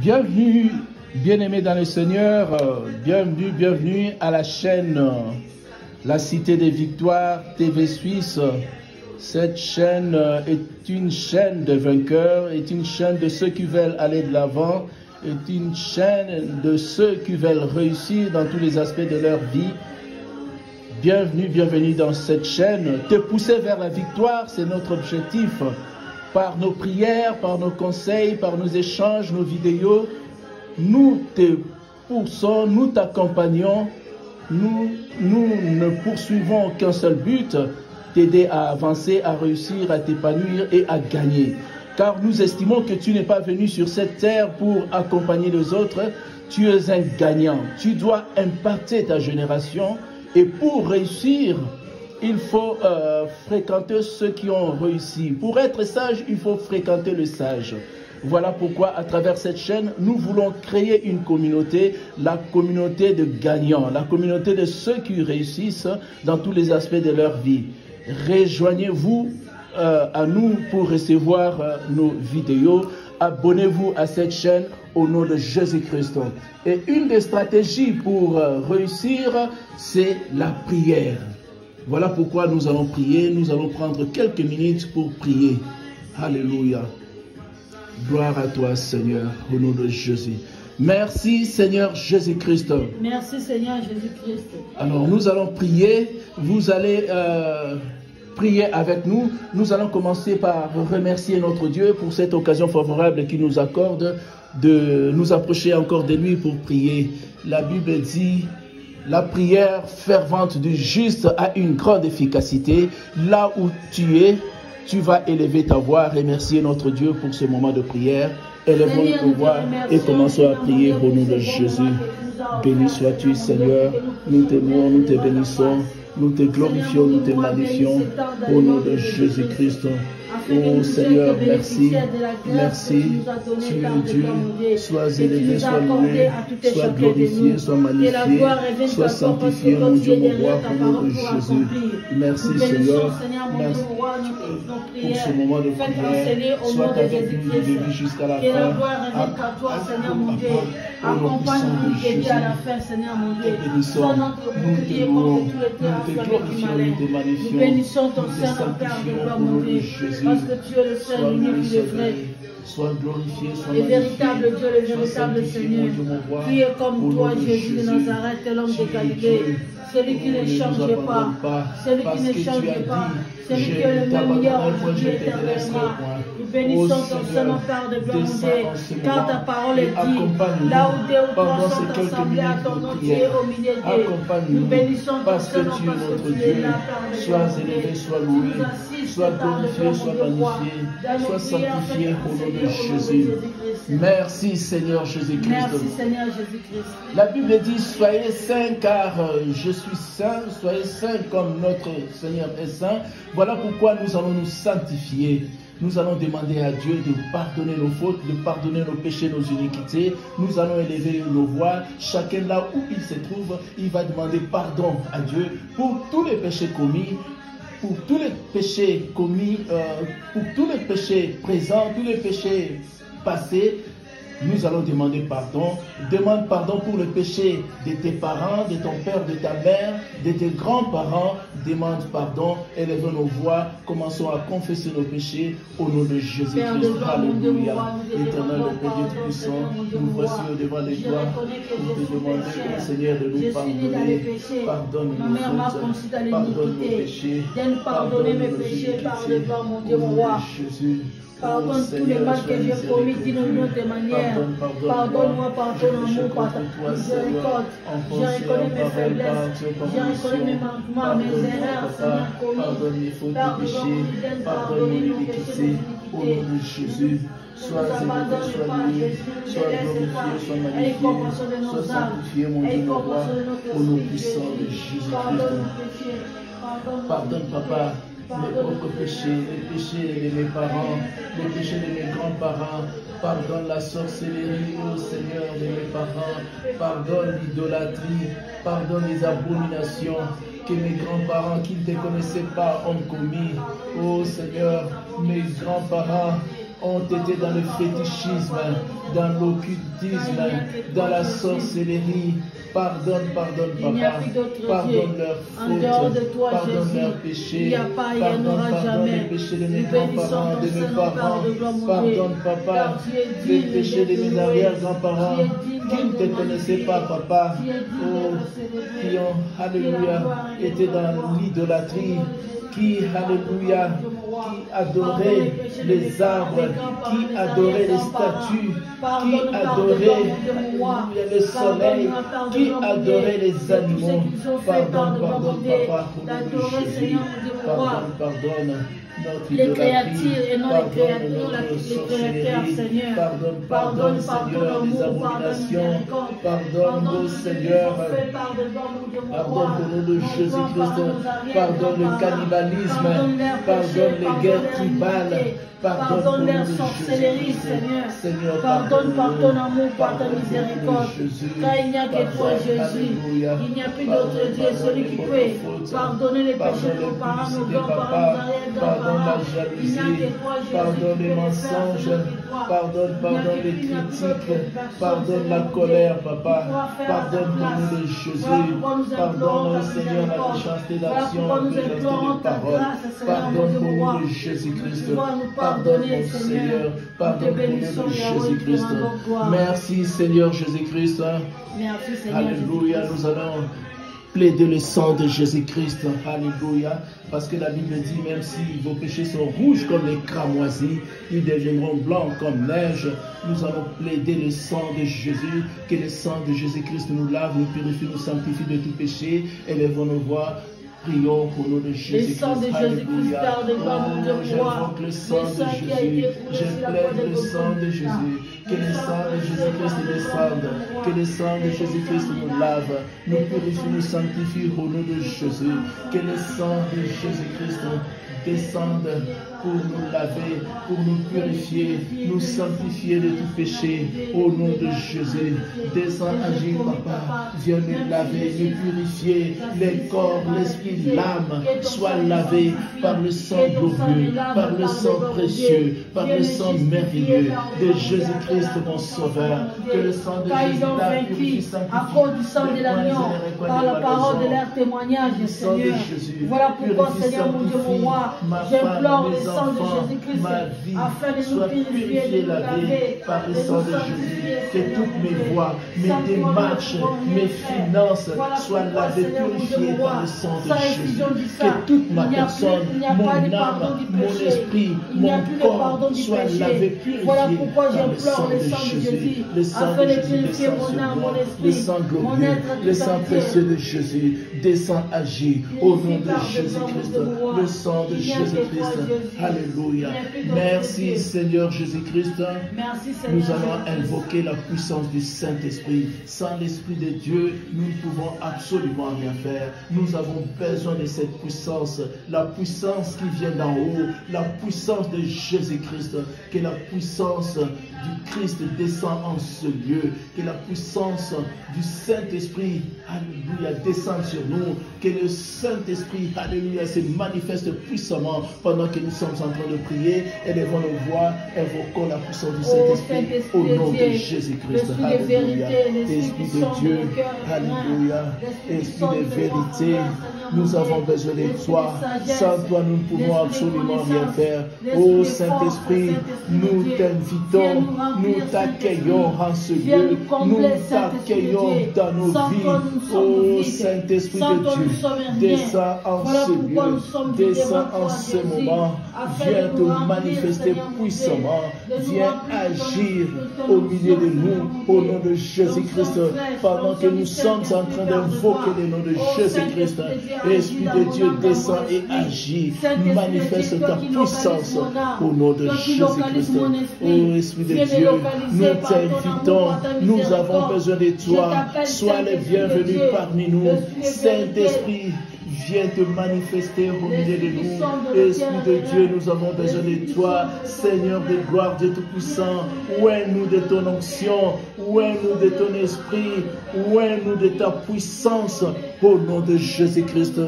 Bienvenue, bien-aimés dans le Seigneur, bienvenue à la chaîne La Cité des Victoires TV Suisse. Cette chaîne est une chaîne de vainqueurs, est une chaîne de ceux qui veulent aller de l'avant, est une chaîne de ceux qui veulent réussir dans tous les aspects de leur vie. Bienvenue dans cette chaîne. Te pousser vers la victoire, c'est notre objectif. Par nos prières, par nos conseils, par nos échanges, nos vidéos, nous te poussons, nous t'accompagnons, nous ne poursuivons qu'un seul but, t'aider à avancer, à réussir, à t'épanouir et à gagner. Car nous estimons que tu n'es pas venu sur cette terre pour accompagner les autres, tu es un gagnant. Tu dois impacter ta génération et pour réussir, il faut fréquenter ceux qui ont réussi. Pour être sage, il faut fréquenter le sage. Voilà pourquoi, à travers cette chaîne, nous voulons créer une communauté, la communauté de gagnants, la communauté de ceux qui réussissent dans tous les aspects de leur vie. Rejoignez-vous à nous pour recevoir nos vidéos. Abonnez-vous à cette chaîne au nom de Jésus-Christ. Et une des stratégies pour réussir, c'est la prière. Voilà pourquoi nous allons prier, nous allons prendre quelques minutes pour prier. Alléluia. Gloire à toi, Seigneur, au nom de Jésus. Merci, Seigneur Jésus-Christ. Merci, Seigneur Jésus-Christ. Alors, nous allons prier. Vous allez prier avec nous. Nous allons commencer par remercier notre Dieu pour cette occasion favorable qu'il nous accorde de nous approcher encore de lui pour prier. La Bible dit... La prière fervente du juste a une grande efficacité. Là où tu es, tu vas élever ta voix, remercier notre Dieu pour ce moment de prière. Élevons nos voix et commençons à prier au nom de Jésus. Béni sois-tu, Seigneur. Nous t'aimons, nous te bénissons, nous te glorifions, nous te magnifions au nom de Jésus-Christ. Oh Seigneur, merci, merci, tu es Dieu, sois élevé, sois loué, sois glorifié, sois magnifié, sois sanctifié, mon Dieu, mon roi, au nom de Jésus. Merci Seigneur, merci pour ce moment de prière, sois avec nous du début jusqu'à la fin, accompagne-nous du début à la fin, Seigneur mon Dieu, sois notre bouclier contre tous les terres du malin. Nous bénissons ton Saint-Père de gloire, mon Dieu. Parce que tu es le seul, unique, le vrai. Sois glorifié, sois le véritable Dieu, le véritable Seigneur. Tu es comme toi, Jésus de Nazareth, l'homme de Galilée. Celui qui ne change pas, celui qui ne change pas, celui qui est le même hier, aujourd'hui, éternellement. Nous bénissons ton Saint-Père de gloire, mon Dieu, car ta parole est dit, là où deux ou trois sont assemblés à ton nom, tu es au milieu d'eux. Nous bénissons ton Saint-Père parce que tu es là, Père de gloire, sois élevé, sois loué, sois glorifié, sois magnifié, sois sanctifié au nom de Jésus. Merci Seigneur Jésus-Christ. Merci Seigneur Jésus-Christ. La Bible dit, soyez saints car je suis saint, soyez saints comme notre Seigneur est saint. Voilà pourquoi nous allons nous sanctifier. Nous allons demander à Dieu de pardonner nos fautes, de pardonner nos péchés, nos iniquités. Nous allons élever nos voix. Chacun là où il se trouve, il va demander pardon à Dieu pour tous les péchés commis. Pour tous les péchés commis, pour tous les péchés présents, tous les péchés passés, nous allons demander pardon. Demande pardon pour le péché de tes parents, de ton père, de ta mère, de tes grands-parents. Demande pardon. Élevons nos voix. Commençons à confesser nos péchés au nom de Jésus-Christ. Alléluia. Éternel, le Père Dieu Tout-Puissant, nous voici devant les doigts pour te demander, Seigneur, de nous pardonner. Pardonne nos fautes. Pardonne nos péchés. Pardonne mes péchés par devant mon Dieu, mon roi. Pardonne tous les mal que j'ai commis d'une ou autre manière. Pardonne-moi par ton amour, par ta miséricorde. Je reconnais mes faiblesses, je reconnais mes manquements, mes erreurs, Seigneur commis. Pardonne nos péchés, au nom de Jésus. Sois élevé, sois loué, sois glorifié, sois magnifié, sois sanctifié, mon Dieu, mon roi, au nom puissant de Jésus-Christ. Pardonne, Papa, mes propres péchés, les péchés de mes parents, les péchés de mes grands-parents. Pardonne la sorcellerie, ô Seigneur, de mes parents. Pardonne l'idolâtrie, pardonne les abominations que mes grands-parents qui ne te connaissaient pas ont commis. Ô Seigneur, mes grands-parents ont été dans le fétichisme, dans l'occultisme, dans la sorcellerie. Pardonne, pardonne, papa. Pardonne leurs fautes, pardonne leurs péchés. Pardonne les péchés de mes grands-parents, de mes parents. Pardonne, papa, les péchés de mes arrière-grands-parents qui ne te connaissaient pas, papa. Oh, qui ont, alléluia, été dans l'idolâtrie, qui, alléluia, qui adorait les arbres, qui adorait les statues, qui adorait le soleil, qui adorait les animaux. Pardonne, pardonne, papa, pour le nom de Jésus. Pardonne, pardonne. Les créatures et non les créateurs, Seigneur. Pardonne, pardonne, Seigneur, les abominations. Pardonne, Seigneur. Pardonne au nom de Jésus-Christ. Pardonne le cannibalisme. Pardonne les guerres tribales. Pardonne leur sorcellerie, Seigneur. Pardonne par ton amour, par ta miséricorde. Car il n'y a que toi, Jésus. Il n'y a plus d'autre Dieu, celui qui peut pardonner les péchés de nos parents, nos grands-parents, nos arrière-grands-parents. Il n'y a que toi, Jésus. Pardonne les mensonges. Pardonne les critiques. Pardonne la colère, papa. Pardonne au nom de Jésus. Pardonne, Seigneur, la méchanceté d'action, la méchanceté de parole. Pardonne au nom de Jésus-Christ. Pardonne, mon Seigneur. Pardonne au nom de Jésus-Christ. Merci, Seigneur Jésus-Christ. Merci, Seigneur. Alléluia, nous allons plaider le sang de Jésus-Christ. Alléluia. Parce que la Bible dit, même si vos péchés sont rouges comme les cramoisis, ils deviendront blancs comme neige. Nous allons plaider le sang de Jésus. Que le sang de Jésus-Christ nous lave, nous purifie, nous sanctifie de tout péché. Élevons nos voix. Prions pour nous de Jésus-Christ. Le sang de Jésus-Christ perd de mon de roi. Le sang de Jésus. Je plaide le sang de Jésus. Que le sang de Jésus-Christ descende. Que le sang de Jésus-Christ nous lave, nous purifie, nous sanctifie au nom de Jésus. Que le sang de Jésus-Christ descende pour nous laver, pour nous purifier, nous sanctifier de tout péché. Au nom de Jésus, descends, agis, papa. Viens nous laver, nous purifier, les corps, l'esprit, l'âme, soient lavés par le sang glorieux, par le sang précieux, par le sang merveilleux de Jésus-Christ, mon Sauveur. Que le sang de Jésus lave, purifie, sanctifie, à cause du sang de l'agneau, par la parole de leur témoignage, Seigneur. Voilà pourquoi, Seigneur, mon Dieu, mon roi, j'implore le sang de Jésus-Christ afin de nous purifier, de nous laver, par le sang de Jésus. Que toutes mes voies, mes démarches, mes finances soient lavées, purifiées par le sang de Jésus. Que toute ma personne, mon âme, mon esprit, mon corps soient lavés, purifiés par le sang de Jésus. Le sang de Jésus descend sur moi. Le sang glorieux, le sang précieux de Jésus descend, agit au nom de Jésus-Christ. Le sang de Jésus-Christ. Alléluia. Merci Seigneur Jésus-Christ. Nous allons invoquer la puissance du Saint-Esprit. Sans l'Esprit de Dieu, nous ne pouvons absolument rien faire. Nous avons besoin de cette puissance. La puissance qui vient d'en haut. La puissance de Jésus-Christ. Que la puissance du Christ descend en ce lieu. Que la puissance du Saint-Esprit, alléluia, descend sur nous. Que le Saint-Esprit, alléluia, se manifeste puissamment pendant que nous sommes en train de prier. Élevons nos voix, invoquons la puissance du Saint-Esprit au nom de Jésus-Christ. Alléluia. Esprit de Dieu, alléluia. Esprit de vérité, nous avons besoin de toi. Sans toi, nous ne pouvons absolument rien faire. Ô Saint-Esprit, nous t'invitons, nous t'accueillons en ce lieu. Nous t'accueillons dans nos vies. Ô Saint-Esprit de Dieu, descends en ce lieu, descends en ce moment. Viens te manifester puissamment. Viens agir au milieu de nous, au nom de Jésus-Christ, pendant que nous sommes en train d'invoquer le nom de Jésus-Christ. Esprit de Dieu, descend et agit. Manifeste ta puissance au nom de Jésus-Christ. Ô Esprit de Dieu, nous t'invitons. Nous avons besoin de toi. Sois le bienvenu parmi nous. Saint-Esprit, Viens te manifester au milieu de nous. Esprit de Dieu, nous avons besoin de toi. Seigneur de gloire, Dieu Tout-Puissant, ouais-nous de ton onction, ouais-nous de ton esprit, ouais-nous de ta puissance. Au nom de Jésus-Christ.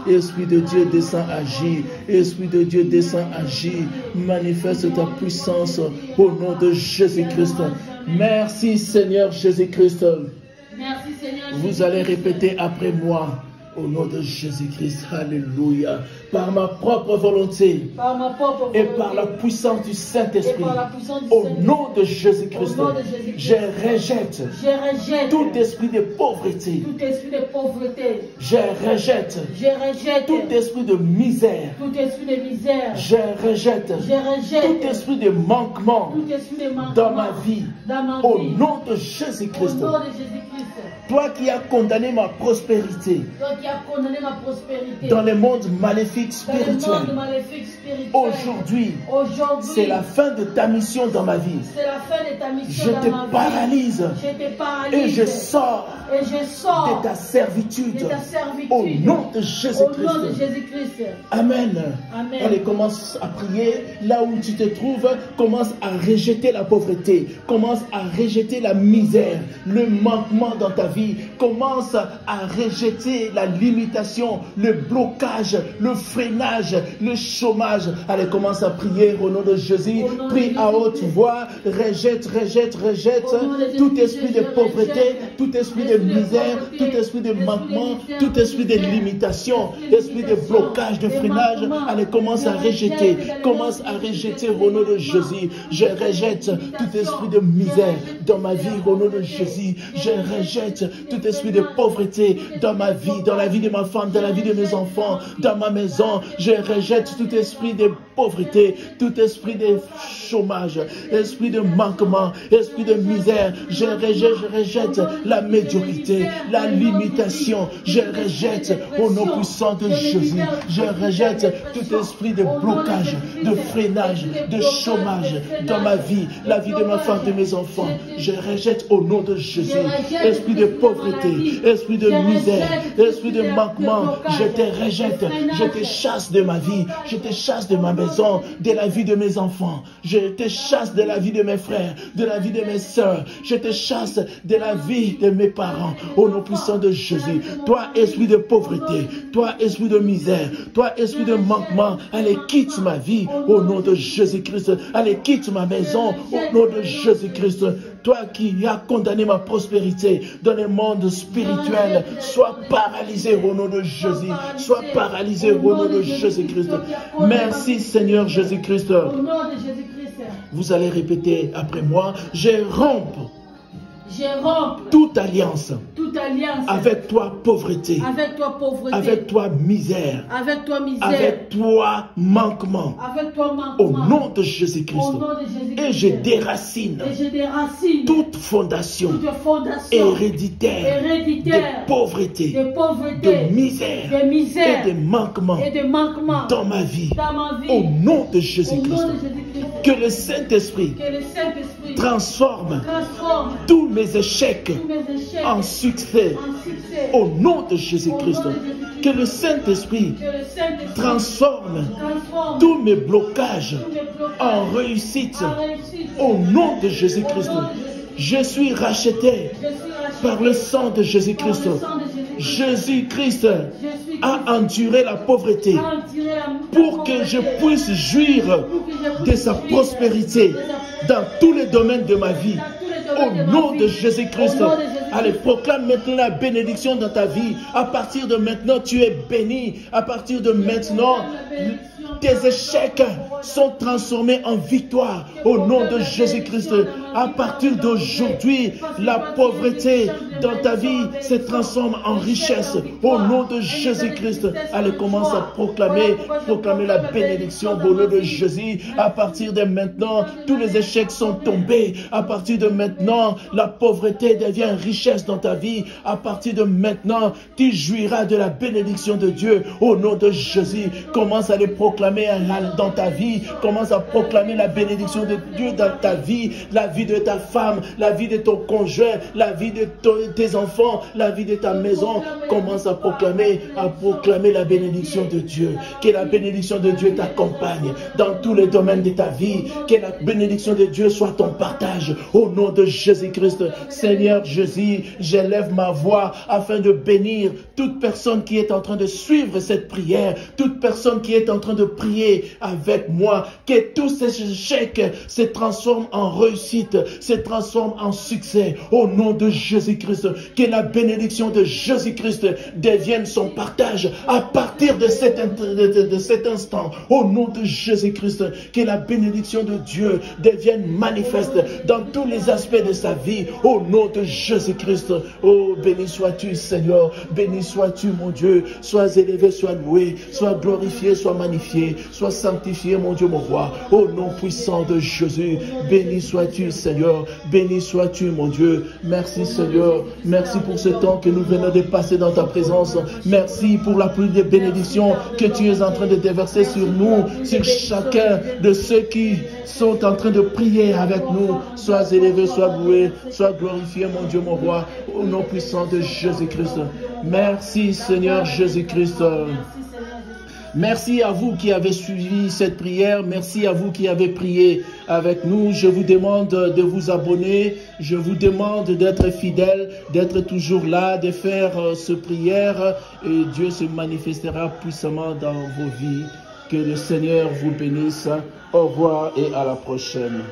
Esprit de Dieu, descend, agis. Esprit de Dieu, descend, agis. Manifeste ta puissance au nom de Jésus-Christ. Merci Seigneur Jésus-Christ. Merci Seigneur. Vous allez répéter après moi. Au nom de Jésus-Christ, alléluia. Par ma propre volonté et par la puissance du Saint-Esprit, au nom de Jésus-Christ, je rejette tout esprit de pauvreté. Je rejette tout esprit de misère. Je rejette tout esprit de manquement dans ma vie. Au nom de Jésus-Christ. Toi qui as condamné ma prospérité dans le monde maléfique spirituel, aujourd'hui, c'est la fin de ta mission dans ma vie. Je te paralyse et je sors de ta servitude au nom de Jésus-Christ. Amen. Allez, commence à prier là où tu te trouves. Commence à rejeter la pauvreté. Commence à rejeter la misère, le manquement dans ta vie. Commence à rejeter la limitation, le blocage, le freinage, le chômage. Allez, commence à prier au nom de Jésus. Prie à haute voix. Rejette tout esprit de pauvreté, tout esprit de misère, tout esprit de manquement, tout esprit de limitation, esprit de blocage, de freinage. Allez, commence à rejeter. Commence à rejeter au nom de Jésus. Je rejette tout esprit de misère dans ma vie au nom de Jésus. Je rejette tout esprit de pauvreté dans ma vie, dans la vie de ma femme, dans la vie de mes enfants, dans ma maison. Je rejette tout esprit de pauvreté, tout esprit de chômage, esprit de manquement, esprit de misère. Je rejette la médiocrité, la limitation. Je rejette au nom puissant de Jésus. Je rejette tout esprit de blocage, de freinage, de chômage dans ma vie, la vie de ma femme, de mes enfants. Je rejette au nom de Jésus. Esprit de pauvreté, esprit de misère, esprit de manquement, je te rejette, je te chasse de ma vie, je te chasse de ma maison, de la vie de mes enfants, je te chasse de la vie de mes frères, de la vie de mes soeurs, je te chasse de la vie de mes parents, au nom puissant de Jésus. Toi, esprit de pauvreté, toi, esprit de misère, toi, esprit de manquement, allez, quitte ma vie, au nom de Jésus-Christ, allez, quitte ma maison, au nom de Jésus-Christ. Toi qui as condamné ma prospérité dans le monde spirituel, sois paralysé au nom de Jésus. Sois paralysé au nom de Jésus-Christ. Merci Seigneur Jésus-Christ. Vous allez répéter après moi, je romps toute alliance avec toi pauvreté, avec toi misère, avec toi manquement, au nom de Jésus-Christ. Et je déracine toute fondation héréditaire de pauvreté, de misère et de manquement dans ma vie, au nom de Jésus-Christ. Que le Saint-Esprit transforme tous mes échecs en succès au nom de Jésus-Christ. Que le Saint-Esprit transforme tous mes blocages en réussite au nom de Jésus-Christ. Je suis racheté par le sang de Jésus-Christ. Jésus-Christ a enduré la pauvreté pour que je puisse jouir de sa prospérité dans tous les domaines de ma vie. Au nom de Jésus-Christ, allez, proclame maintenant la bénédiction dans ta vie. À partir de maintenant, tu es béni. À partir de maintenant, tes échecs sont transformés en victoire au nom de Jésus-Christ. À partir d'aujourd'hui, la pauvreté dans ta vie se transforme en richesse au nom de Jésus-Christ. Allez, commence à proclamer la bénédiction au nom de Jésus. À partir de maintenant, tous les échecs sont tombés. À partir de maintenant, la pauvreté devient richesse dans ta vie. À partir de maintenant, tu jouiras de la bénédiction de Dieu au nom de Jésus. Commence à les proclamer dans ta vie. Commence à proclamer la bénédiction de Dieu dans ta vie, la vie de ta femme, la vie de ton conjoint, la vie de tes enfants, la vie de ta maison. Commence à proclamer la bénédiction de Dieu. Que la bénédiction de Dieu t'accompagne dans tous les domaines de ta vie. Que la bénédiction de Dieu soit ton partage. Au nom de Jésus-Christ, Seigneur Jésus, j'élève ma voix afin de bénir toute personne qui est en train de suivre cette prière, toute personne qui est en train de prier avec moi. Que tous ces échecs se transforment en réussite, se transforment en succès. Au nom de Jésus-Christ, que la bénédiction de Jésus-Christ devienne son partage à partir de cet instant. Au nom de Jésus-Christ, que la bénédiction de Dieu devienne manifeste dans tous les aspects de sa vie. Au nom de Jésus-Christ, oh, béni sois-tu, Seigneur. Béni sois-tu, mon Dieu. Sois élevé, sois loué, sois glorifié, sois magnifié, sois sanctifié, mon Dieu, mon roi. Au nom puissant de Jésus, béni sois-tu, Seigneur. Béni sois-tu, mon Dieu. Merci, Seigneur. Merci pour ce temps que nous venons de passer dans ta présence. Merci pour la pluie de bénédictions que tu es en train de déverser sur nous, sur chacun de ceux qui sont en train de prier avec nous. Sois élevé, sois loué, sois glorifié, mon Dieu, mon roi, au nom puissant de Jésus-Christ. Merci, Seigneur Jésus-Christ. Merci à vous qui avez suivi cette prière. Merci à vous qui avez prié avec nous. Je vous demande de vous abonner. Je vous demande d'être fidèle, d'être toujours là, de faire cette prière. Et Dieu se manifestera puissamment dans vos vies. Que le Seigneur vous bénisse. Au revoir et à la prochaine.